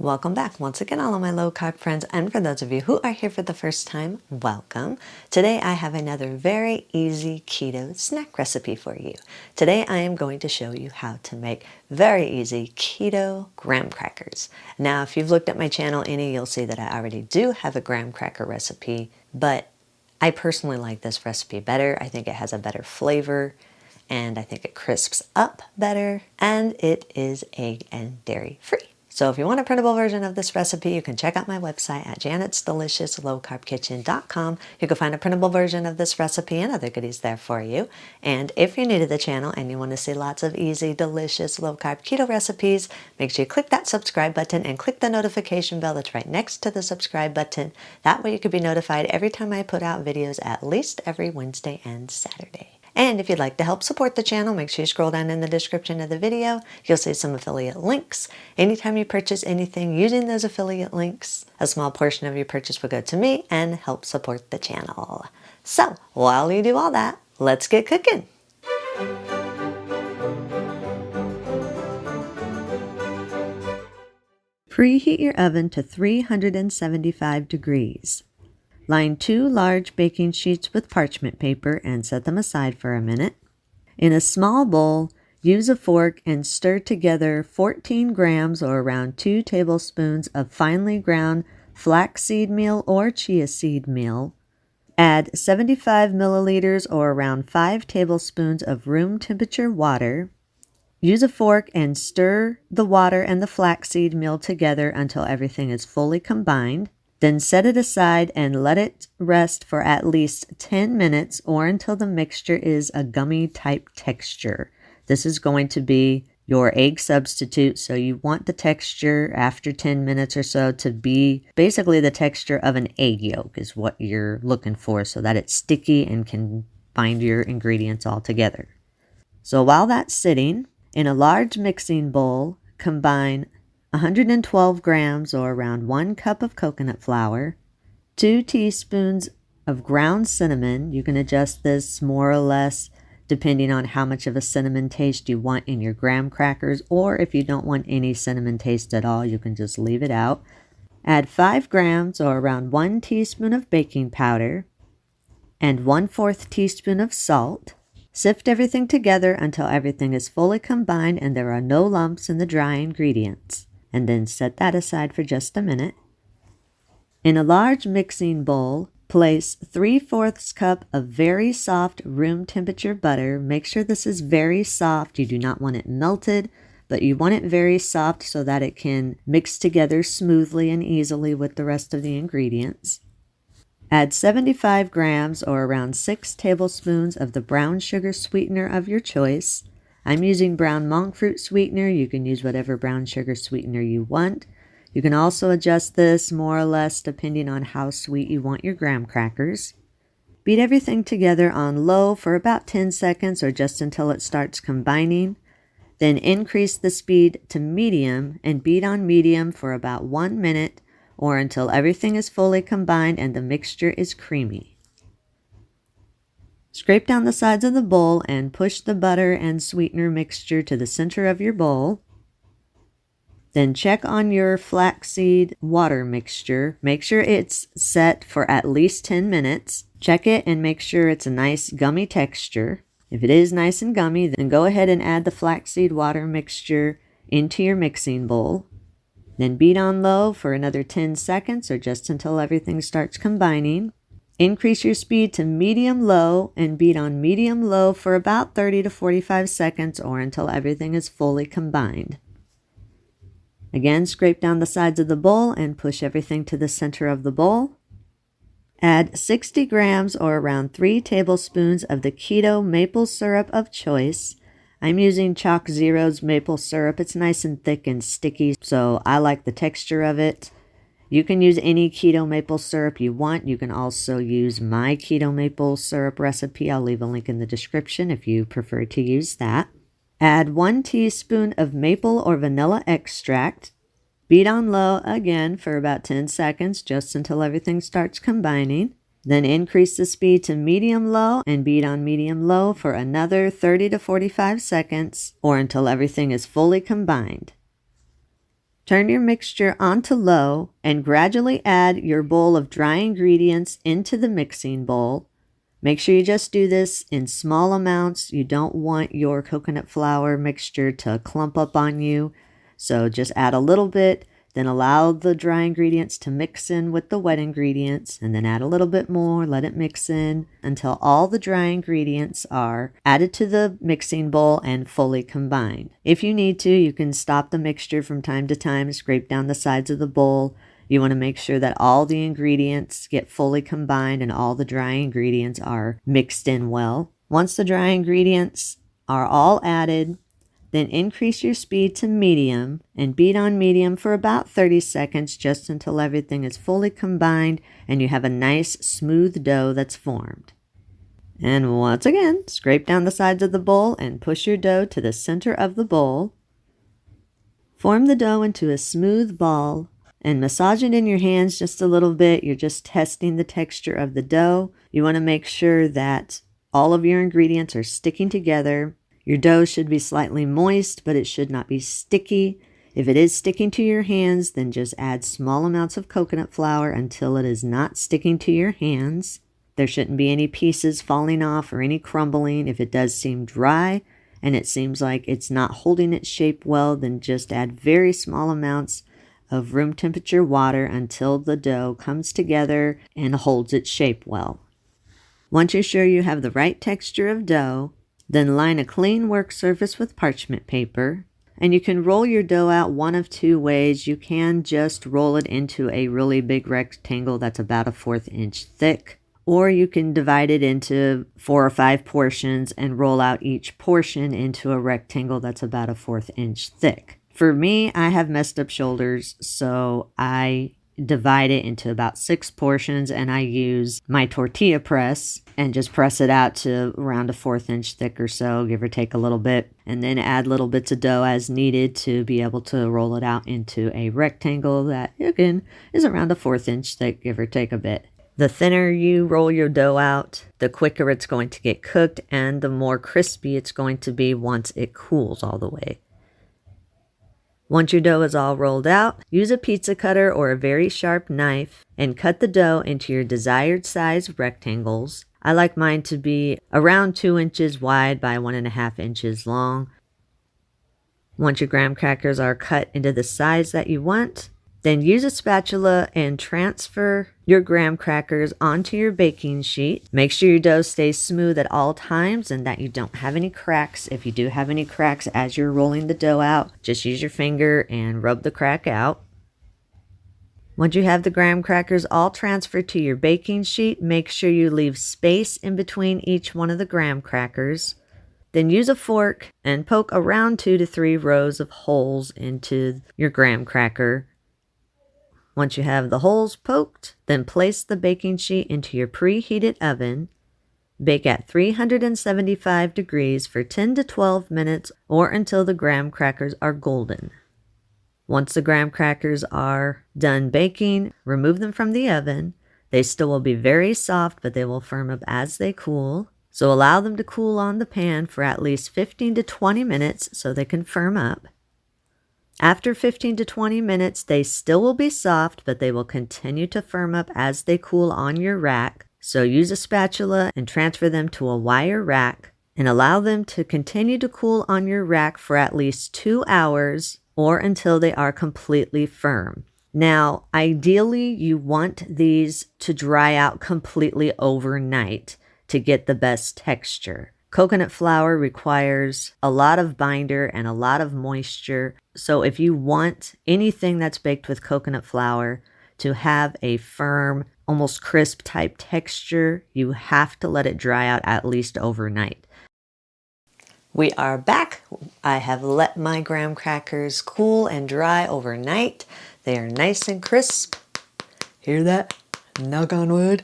welcome back once again, all of my low carb friends, and for those of you who are here for the first time, welcome. Today I have another very easy keto snack recipe for you. Today I am going to show you how to make very easy keto graham crackers. Now if you've looked at my channel any, you'll see that I already do have a graham cracker recipe, but I personally like this recipe better. I think it has a better flavor, and I think it crisps up better, and it is egg and dairy free. So if you want a printable version of this recipe, you can check out my website at janet'sdeliciouslowcarbkitchen.com. You can find a printable version of this recipe and other goodies there for you. And if you're new to the channel and you want to see lots of easy, delicious, low-carb keto recipes, make sure you click that subscribe button and click the notification bell that's right next to the subscribe button. That way you can be notified every time I put out videos, at least every Wednesday and Saturday. And if you'd like to help support the channel, make sure you scroll down in the description of the video. You'll see some affiliate links. Anytime you purchase anything using those affiliate links, a small portion of your purchase will go to me and help support the channel. So while you do all that, let's get cooking. Preheat your oven to 375 degrees. Line 2 large baking sheets with parchment paper and set them aside for a minute. In a small bowl, use a fork and stir together 14 grams or around 2 tablespoons of finely ground flaxseed meal or chia seed meal. Add 75 milliliters or around 5 tablespoons of room temperature water. Use a fork and stir the water and the flaxseed meal together until everything is fully combined. Then set it aside and let it rest for at least 10 minutes or until the mixture is a gummy type texture. This is going to be your egg substitute, so you want the texture after 10 minutes or so to be basically the texture of an egg yolk is what you're looking for, so that it's sticky and can bind your ingredients all together. So while that's sitting, in a large mixing bowl, combine 112 grams or around 1 cup of coconut flour, 2 teaspoons of ground cinnamon. You can adjust this more or less depending on how much of a cinnamon taste you want in your graham crackers, or if you don't want any cinnamon taste at all, you can just leave it out. Add 5 grams or around 1 teaspoon of baking powder and 1/4 teaspoon of salt. Sift everything together until everything is fully combined and there are no lumps in the dry ingredients. And then set that aside for just a minute. In a large mixing bowl, place 3/4 cup of very soft room temperature butter. Make sure this is very soft. You do not want it melted, but you want it very soft so that it can mix together smoothly and easily with the rest of the ingredients. Add 75 grams or around 6 tablespoons of the brown sugar sweetener of your choice. I'm using brown monk fruit sweetener. You can use whatever brown sugar sweetener you want. You can also adjust this more or less depending on how sweet you want your graham crackers. Beat everything together on low for about 10 seconds or just until it starts combining. Then increase the speed to medium and beat on medium for about 1 minute or until everything is fully combined and the mixture is creamy. Scrape down the sides of the bowl and push the butter and sweetener mixture to the center of your bowl. Then check on your flaxseed water mixture. Make sure it's set for at least 10 minutes. Check it and make sure it's a nice gummy texture. If it is nice and gummy, then go ahead and add the flaxseed water mixture into your mixing bowl. Then beat on low for another 10 seconds or just until everything starts combining. Increase your speed to medium-low and beat on medium-low for about 30 to 45 seconds or until everything is fully combined. Again, scrape down the sides of the bowl and push everything to the center of the bowl. Add 60 grams or around 3 tablespoons of the keto maple syrup of choice. I'm using Chalk Zero's maple syrup. It's nice and thick and sticky, so I like the texture of it. You can use any keto maple syrup you want. You can also use my keto maple syrup recipe. I'll leave a link in the description if you prefer to use that. Add 1 teaspoon of maple or vanilla extract. Beat on low again for about 10 seconds, just until everything starts combining. Then increase the speed to medium-low and beat on medium-low for another 30 to 45 seconds or until everything is fully combined. Turn your mixture onto low and gradually add your bowl of dry ingredients into the mixing bowl. Make sure you just do this in small amounts. You don't want your coconut flour mixture to clump up on you. So just add a little bit, then allow the dry ingredients to mix in with the wet ingredients, and then add a little bit more, let it mix in until all the dry ingredients are added to the mixing bowl and fully combined. If you need to, you can stop the mixture from time to time, scrape down the sides of the bowl. You want to make sure that all the ingredients get fully combined and all the dry ingredients are mixed in well. Once the dry ingredients are all added, then increase your speed to medium and beat on medium for about 30 seconds just until everything is fully combined and you have a nice smooth dough that's formed. And once again, scrape down the sides of the bowl and push your dough to the center of the bowl. Form the dough into a smooth ball and massage it in your hands just a little bit. You're just testing the texture of the dough. You want to make sure that all of your ingredients are sticking together. Your dough should be slightly moist, but it should not be sticky. If it is sticking to your hands, then just add small amounts of coconut flour until it is not sticking to your hands. There shouldn't be any pieces falling off or any crumbling. If it does seem dry and it seems like it's not holding its shape well, then just add very small amounts of room temperature water until the dough comes together and holds its shape well. Once you're sure you have the right texture of dough, then line a clean work surface with parchment paper, and you can roll your dough out one of two ways. You can just roll it into a really big rectangle that's about 1/4 inch thick, or you can divide it into 4 or 5 portions and roll out each portion into a rectangle that's about 1/4 inch thick. For me, I have messed up shoulders, so I divide it into about 6 portions and I use my tortilla press and just press it out to around 1/4 inch thick or so, give or take a little bit, and then add little bits of dough as needed to be able to roll it out into a rectangle that, again, is around 1/4 inch thick, give or take a bit. The thinner you roll your dough out, the quicker it's going to get cooked and the more crispy it's going to be once it cools all the way. Once your dough is all rolled out, use a pizza cutter or a very sharp knife and cut the dough into your desired size rectangles. I like mine to be around 2 inches wide by 1.5 inches long. Once your graham crackers are cut into the size that you want, then use a spatula and transfer your graham crackers onto your baking sheet. Make sure your dough stays smooth at all times and that you don't have any cracks. If you do have any cracks as you're rolling the dough out, just use your finger and rub the crack out. Once you have the graham crackers all transferred to your baking sheet, make sure you leave space in between each one of the graham crackers. Then use a fork and poke around 2 to 3 rows of holes into your graham cracker. Once you have the holes poked, then place the baking sheet into your preheated oven. Bake at 375 degrees for 10 to 12 minutes or until the graham crackers are golden. Once the graham crackers are done baking, remove them from the oven. They still will be very soft, but they will firm up as they cool. So allow them to cool on the pan for at least 15 to 20 minutes so they can firm up. After 15 to 20 minutes, they still will be soft, but they will continue to firm up as they cool on your rack. So use a spatula and transfer them to a wire rack and allow them to continue to cool on your rack for at least 2 hours or until they are completely firm. Now, ideally, you want these to dry out completely overnight to get the best texture. Coconut flour requires a lot of binder and a lot of moisture. So if you want anything that's baked with coconut flour to have a firm, almost crisp type texture, you have to let it dry out at least overnight. We are back. I have let my graham crackers cool and dry overnight. They are nice and crisp. Hear that? Knock on wood.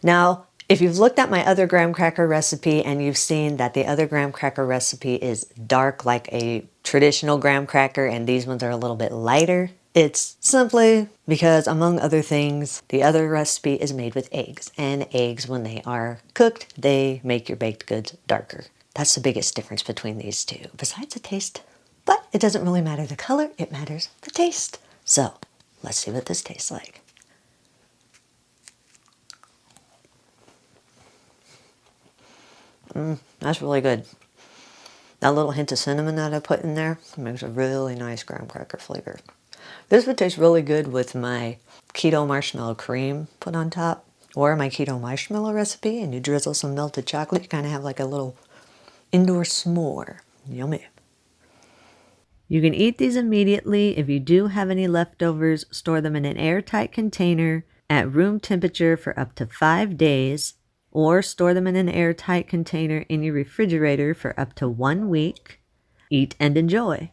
Now, if you've looked at my other graham cracker recipe and you've seen that the other graham cracker recipe is dark like a traditional graham cracker and these ones are a little bit lighter, it's simply because, among other things, the other recipe is made with eggs. And eggs, when they are cooked, they make your baked goods darker. That's the biggest difference between these two, besides the taste. But it doesn't really matter the color, it matters the taste. So, let's see what this tastes like. That's really good. That little hint of cinnamon that I put in there makes a really nice graham cracker flavor. This would taste really good with my keto marshmallow cream put on top, or my keto marshmallow recipe, and you drizzle some melted chocolate. You kind of have like a little indoor s'more. Yummy. You can eat these immediately. If you do have any leftovers, store them in an airtight container at room temperature for up to 5 days, or store them in an airtight container in your refrigerator for up to 1 week. Eat and enjoy.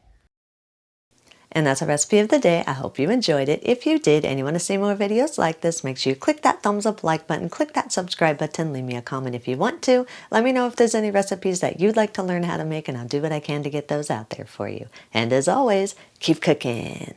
And that's our recipe of the day. I hope you enjoyed it. If you did and you want to see more videos like this, make sure you click that thumbs up like button, click that subscribe button, leave me a comment if you want to. Let me know if there's any recipes that you'd like to learn how to make, and I'll do what I can to get those out there for you. And as always, keep cooking.